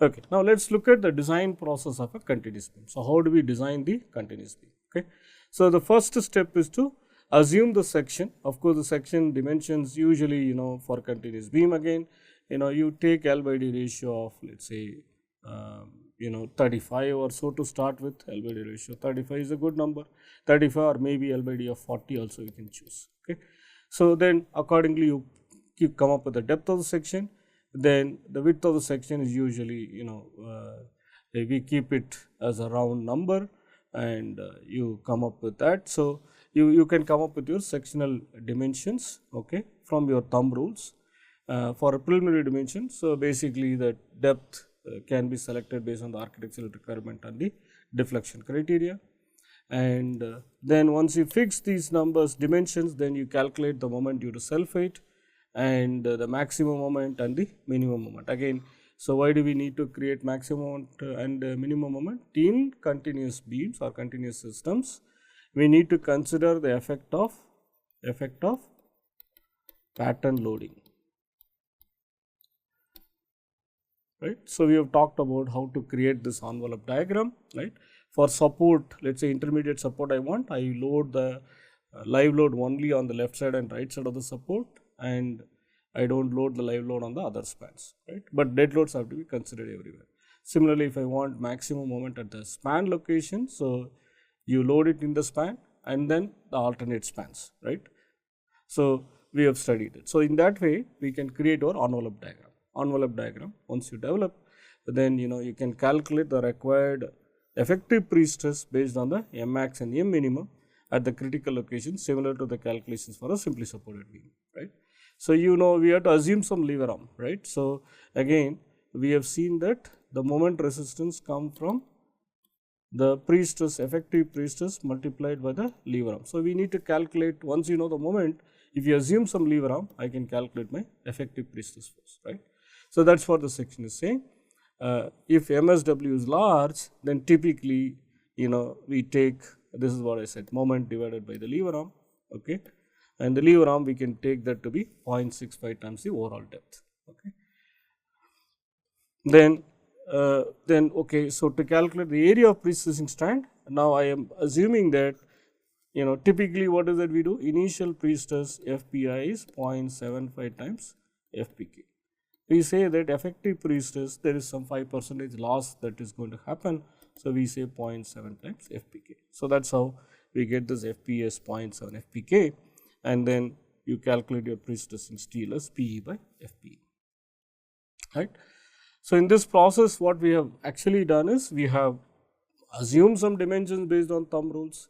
Okay, now let's look at the design process of a continuous beam. So, how do we design the continuous beam? Okay, so the first step is to assume the section. Of course, the section dimensions usually, for continuous beam again, you take L by D ratio of, let's say, 35 or so to start with. L by D ratio 35 is a good number. 35 or maybe L by D of 40 also you can choose. Okay, so then accordingly you come up with the depth of the section. Then the width of the section is usually, we keep it as a round number, and you come up with that. So, you can come up with your sectional dimensions, okay, from your thumb rules for a preliminary dimension. So, basically the depth can be selected based on the architectural requirement and the deflection criteria. And then once you fix these numbers dimensions, then you calculate the moment due to self weight and the maximum moment and the minimum moment. Again, so why do we need to create maximum moment and minimum moment? In continuous beams or continuous systems, we need to consider the effect of pattern loading. Right. So, we have talked about how to create this envelope diagram, right. For support, let's say intermediate support I load the live load only on the left side and right side of the support, and I don't load the live load on the other spans, right. But dead loads have to be considered everywhere. Similarly, if I want maximum moment at the span location, so you load it in the span and then the alternate spans, right. So, we have studied it. So, in that way, we can create our envelope diagram. Once you develop, then you can calculate the required effective pre-stress based on the M max and M minimum at the critical location, similar to the calculations for a simply supported beam, right. So, we have to assume some lever arm, right. So, again we have seen that the moment resistance come from the pre-stress, effective pre-stress multiplied by the lever arm. So, we need to calculate, once you know the moment, if you assume some lever arm, I can calculate my effective pre-stress force, right. So, that is what the section is saying. If MSW is large, then typically, we take, this is what I said, moment divided by the lever arm, okay, and the lever arm we can take that to be 0.65 times the overall depth, okay. Then okay, so to calculate the area of pre-stressing strand, now I am assuming that, typically what is that we do? Initial pre-stress FPI is 0.75 times FPK. We say that effective pre-stress, there is some 5% loss that is going to happen. So, we say 0.7 times FPK. So, that is how we get this FP as 0.7 FPK, and then you calculate your pre-stressing steel as PE by FPE, right. So, in this process, what we have actually done is we have assumed some dimensions based on thumb rules,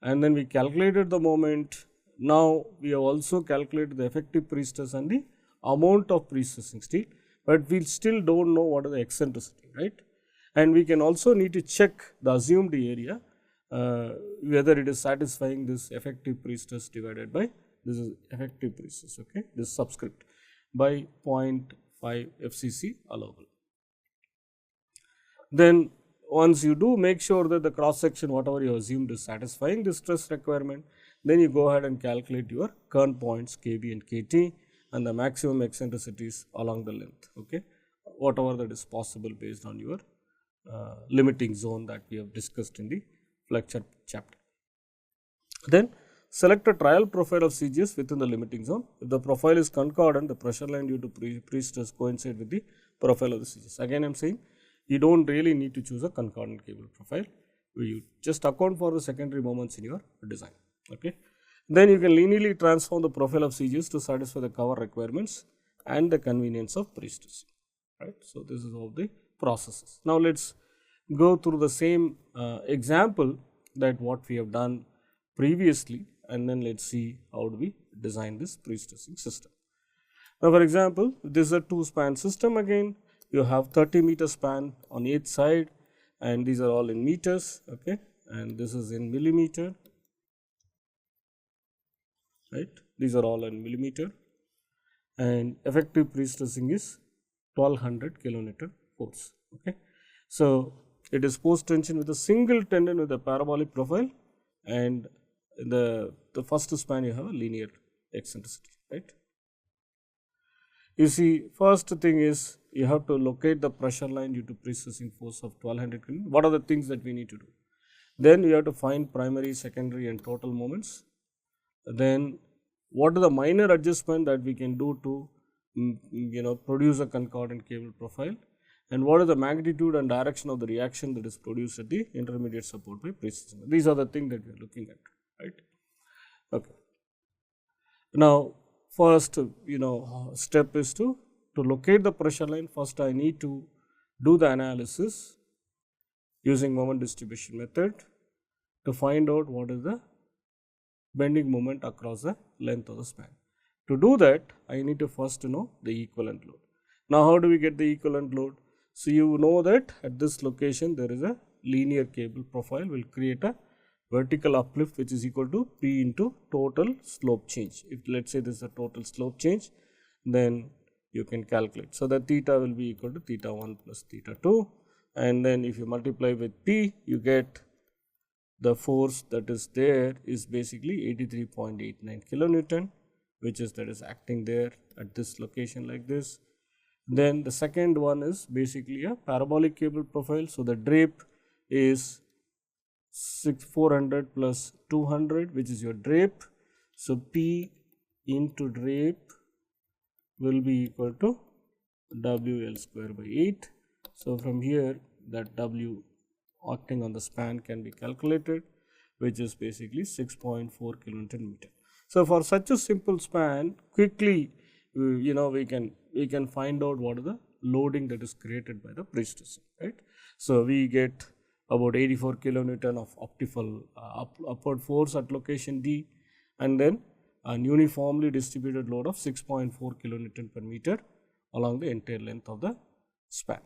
and then we calculated the moment. Now, we have also calculated the effective pre-stress and the amount of pre-stressing steel, but we still do not know what is the eccentricity, right. And we can also need to check the assumed area, whether it is satisfying this effective pre-stress divided by, this is effective pre-stress, okay, this subscript, by 0.5 FCC allowable. Then once you do make sure that the cross section whatever you assumed is satisfying this stress requirement, then you go ahead and calculate your current points KB and KT and the maximum eccentricities along the length, okay, whatever that is possible based on your limiting zone that we have discussed in the flexure chapter. Then select a trial profile of CGS within the limiting zone. If the profile is concordant, the pressure line due to pre-stress coincide with the profile of the CGS. Again I am saying you do not really need to choose a concordant cable profile, you just account for the secondary moments in your design, okay. Then you can linearly transform the profile of CGS to satisfy the cover requirements and the convenience of pre-stressing, right. So, this is all the processes. Now, let us go through the same example that what we have done previously, and then let us see how do we design this pre-stressing system. Now, for example, this is a 2-span system again, you have 30-meter span on each side, and these are all in meters, okay, and this is in millimeter, right, these are all in millimeter, and effective pre-stressing is 1200 kilonewton force, okay. So, it is post tension with a single tendon with a parabolic profile, and in the first span you have a linear eccentricity, right. You see, first thing is you have to locate the pressure line due to pre-stressing force of 1200 kN. What are the things that we need to do? Then you have to find primary, secondary and total moments. Then what are the minor adjustment that we can do to produce a concordant cable profile, and what is the magnitude and direction of the reaction that is produced at the intermediate support by pre-stressing. These are the things that we are looking at, right? Okay. Now, first step is to locate the pressure line. First I need to do the analysis using moment distribution method to find out what is the bending moment across the length of the span. To do that, I need to first know the equivalent load. Now, how do we get the equivalent load? So, you know that at this location there is a linear cable profile will create a vertical uplift which is equal to P into total slope change. If let us say this is a total slope change, then you can calculate. So, the theta will be equal to theta 1 plus theta 2, and then if you multiply with P, you get the force that is there is basically 83.89 kilonewton, which is acting there at this location like this. Then the second one is basically a parabolic cable profile. So, the drape is 400 plus 200, which is your drape. So, P into drape will be equal to WL square by 8. So, from here that W acting on the span can be calculated, which is basically 6.4 kilonewton meter. So, for such a simple span, quickly we can find out what is the loading that is created by the pre-stressing, right? So, we get about 84 kilonewton of optical upward force at location D, and then an uniformly distributed load of 6.4 kilonewton per meter along the entire length of the span.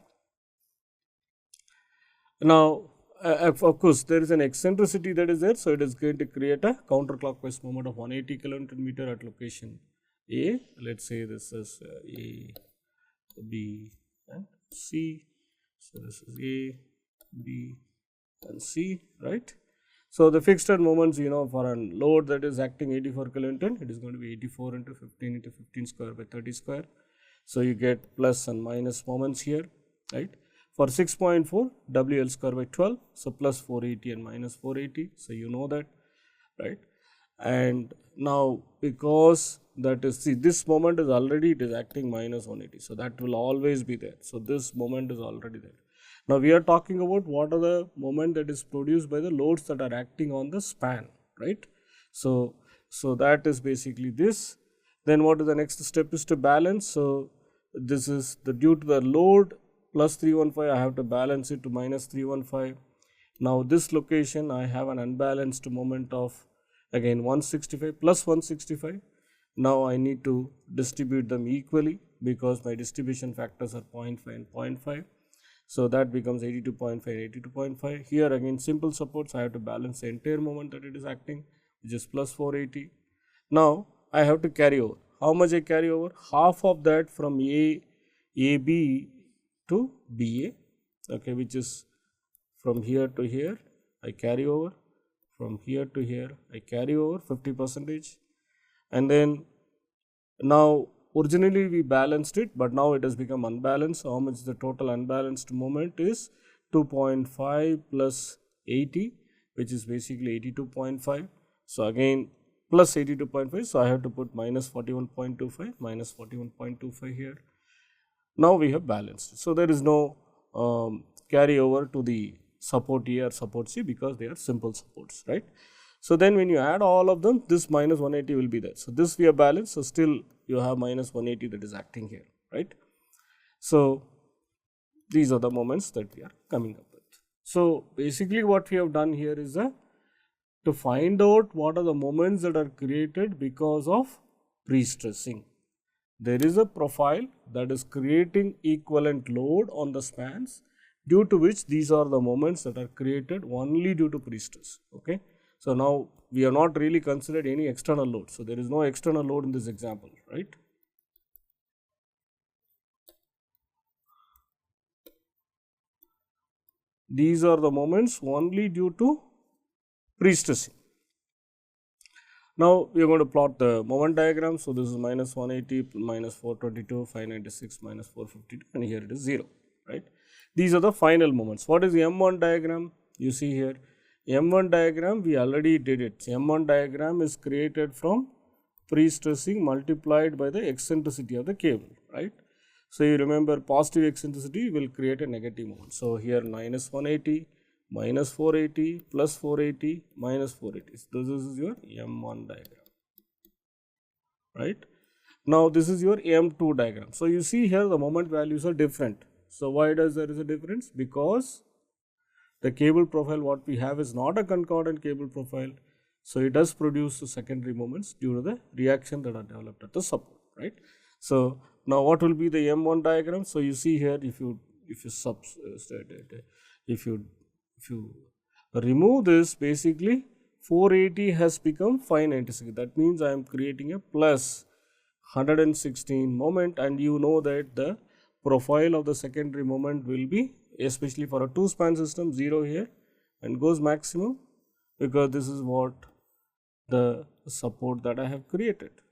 Now, of course, there is an eccentricity that is there. So, it is going to create a counterclockwise moment of 180 kilonewton meter at location A. Let us say this is A, B and C. So, this is A, B and C, right. So, the fixed head moments for a load that is acting 84 kilonewton, it is going to be 84 into 15 into 15 square by 30 square. So, you get plus and minus moments here, right. For 6.4, WL square by 12, so plus 480 and minus 480, so you know that, right. And now, because that is, see, this moment is already, it is acting minus 180, so that will always be there. So, this moment is already there. Now, we are talking about what are the moment that is produced by the loads that are acting on the span, right. So, that is basically this. Then what is the next step is to balance. So, this is the due to the load plus 315, I have to balance it to minus 315. Now, this location I have an unbalanced moment of again 165 plus 165. Now, I need to distribute them equally because my distribution factors are 0.5 and 0.5. So, that becomes 82.5 and 82.5. Here again simple supports, I have to balance the entire moment that it is acting, which is plus 480. Now, I have to carry over. How much I carry over? Half of that from AB to BA, okay, which is from here to here I carry over, from here to here I carry over 50%, and then now originally we balanced it, but now it has become unbalanced. So, how much the total unbalanced moment is 2.5 plus 80, which is basically 82.5. So, again plus 82.5, so I have to put minus 41.25, minus 41.25 here. Now, we have balanced. So, there is no carry over to the support A or support C because they are simple supports, right. So, then when you add all of them, this minus 180 will be there. So, this we have balanced. So, still you have minus 180 that is acting here, right. So, these are the moments that we are coming up with. So, basically what we have done here is to find out what are the moments that are created because of pre-stressing. There is a profile that is creating equivalent load on the spans, due to which these are the moments that are created only due to pre-stress, okay. So, now we are not really considered any external load. So, there is no external load in this example, right. These are the moments only due to pre-stressing. Now we are going to plot the moment diagram. So this is minus 180, minus 422, 596, minus 452, and here it is 0, right. These are the final moments. What is the M1 diagram? You see here, M1 diagram, we already did it. M1 diagram is created from pre-stressing multiplied by the eccentricity of the cable, right. So you remember, positive eccentricity will create a negative moment. So here minus 180, minus 480, plus 480, minus 480. So this is your M1 diagram, right. Now this is your M2 diagram. So you see here the moment values are different. So why does there is a difference? Because the cable profile what we have is not a concordant cable profile. So it does produce the secondary moments due to the reaction that are developed at the support, right. So now what will be the M1 diagram? So you see here, if you remove this, basically 480 has become 596. That means I am creating a plus 116 moment, and you know that the profile of the secondary moment will be, especially for a two span system, 0 here and goes maximum, because this is what the support that I have created.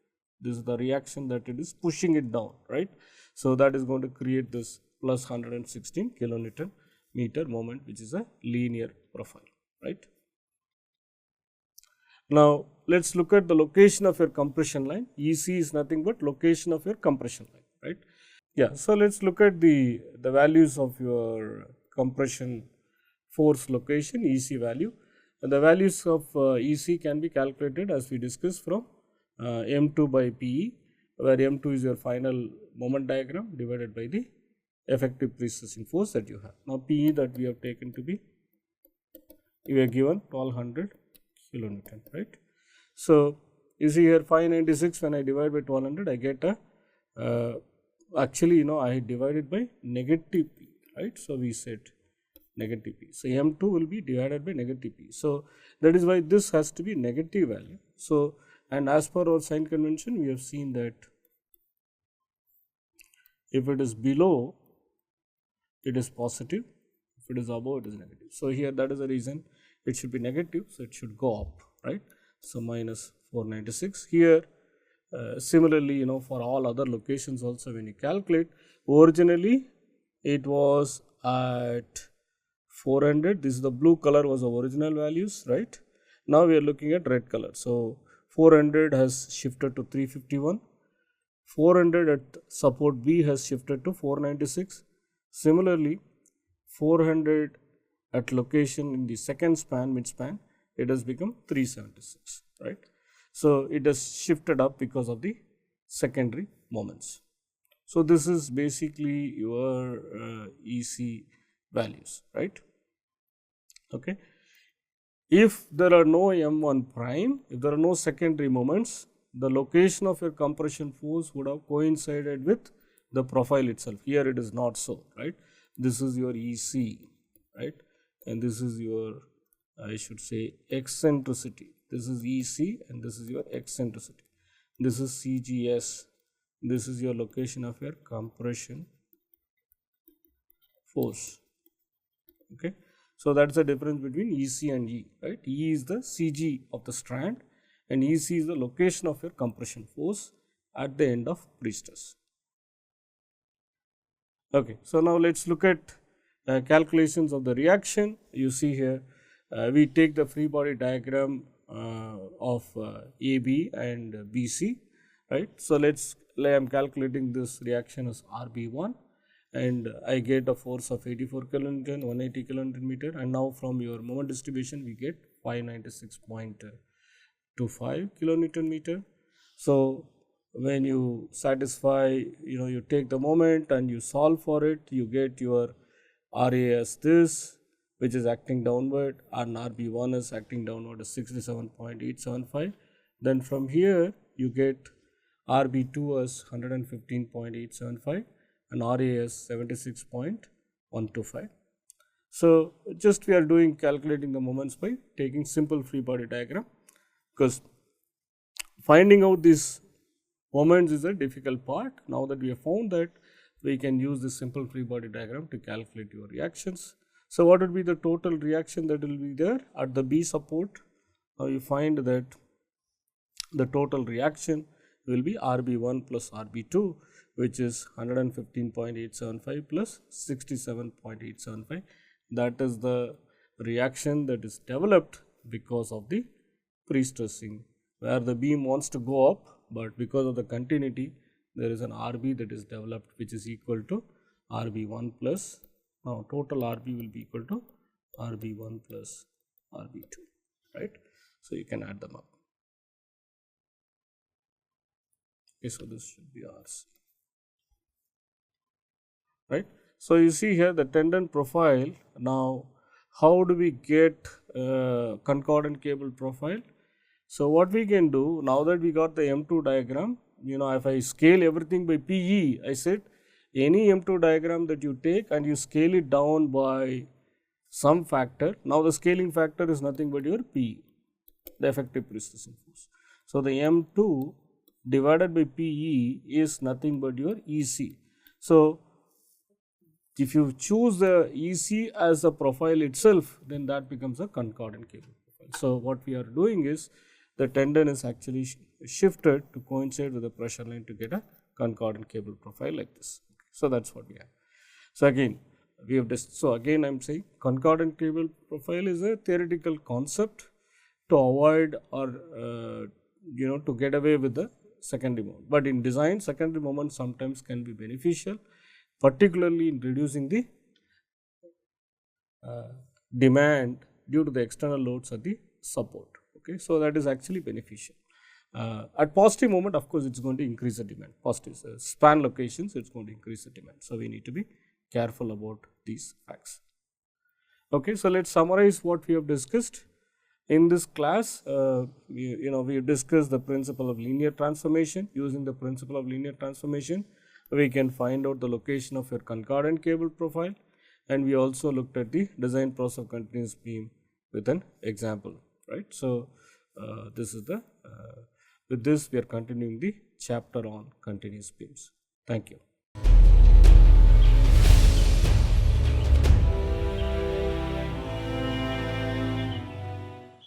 This is the reaction that it is pushing it down, right. So that is going to create this plus 116 kilonewton meter moment, which is a linear profile, right. Now let's look at the location of your compression line. EC is nothing but location of your compression line, right. Yeah, so let's look at the values of your compression force location, EC value. And the values of EC can be calculated, as we discussed, from M2 by PE, where M2 is your final moment diagram divided by the effective pre-stressing force that you have. Now PE that we have taken to be, we are given 1200 kilonewton, right. So you see here 596, when I divide by 1200, I get a actually, I divided by negative P, right. So we said negative P. So M2 will be divided by negative P. So that is why this has to be negative value. So, and as per our sign convention, we have seen that if it is below, it is positive. If it is above, it is negative. So here, that is the reason it should be negative. So it should go up, right. So minus 496 here. Similarly, for all other locations also, when you calculate, originally it was at 400. This is the blue color was the original values, right. Now we are looking at red color. So 400 has shifted to 351. 400 at support B has shifted to 496. Similarly, 400 at location in the second span, mid span, it has become 376, right. So it has shifted up because of the secondary moments. So this is basically your EC values, right. Okay. If there are no M1 prime, if there are no secondary moments, the location of your compression force would have coincided with the profile itself. Here it is not so, right. This is your EC, right, and this is your, I should say, eccentricity. This is EC and this is your eccentricity. This is CGS. This is your location of your compression force. Okay. So that's the difference between EC and E, right. E is the CG of the strand and EC is the location of your compression force at the end of pre-stress. Okay. So now let's look at calculations of the reaction. You see here, we take the free body diagram of AB and BC, right. So I am calculating this reaction as RB1 and I get a force of 84 kilonewton, 180 kilonewton meter, and now from your moment distribution we get 596.25 kilonewton meter. So when you satisfy, you take the moment and you solve for it, you get your RA as this, which is acting downward, and RB1 is acting downward as 67.875. Then from here you get RB2 as 115.875 and RA as 76.125. So just we are calculating the moments by taking simple free body diagram, because finding out these moments is a difficult part. Now that we have found that, we can use this simple free body diagram to calculate your reactions. So what would be the total reaction that will be there at the B support? Now you find that the total reaction will be RB1 plus RB2, which is 115.875 plus 67.875. That is the reaction that is developed because of the pre-stressing, where the beam wants to go up, but because of the continuity, there is an RB that is developed, which is equal to RB1 plus, now total RB will be equal to RB1 plus RB2, right? So you can add them up. Okay, so this should be RC, right? So you see here the tendon profile. Now, how do we get concordant cable profile? So what we can do, now that we got the M2 diagram, if I scale everything by PE, I said any M2 diagram that you take and you scale it down by some factor. Now the scaling factor is nothing but your PE, the effective pre-stressing force. So the M2 divided by PE is nothing but your EC. So if you choose the EC as a profile itself, then that becomes a concordant cable profile. So what we are doing is the tendon is actually shifted to coincide with the pressure line to get a concordant cable profile like this. Okay. So that's what we have. So again, we have again I'm saying concordant cable profile is a theoretical concept to avoid or to get away with the secondary moment. But in design, secondary moment sometimes can be beneficial, particularly in reducing the demand due to the external loads at the support. Okay, so that is actually beneficial. At positive moment, of course, it's going to increase the demand. Positive span locations, it's going to increase the demand. So we need to be careful about these facts. Okay, so let's summarize what we have discussed. In this class, we discussed the principle of linear transformation. Using the principle of linear transformation, we can find out the location of your concordant cable profile, and we also looked at the design process of continuous beam with an example, right? So this is the with this we are continuing the chapter on continuous beams. Thank you.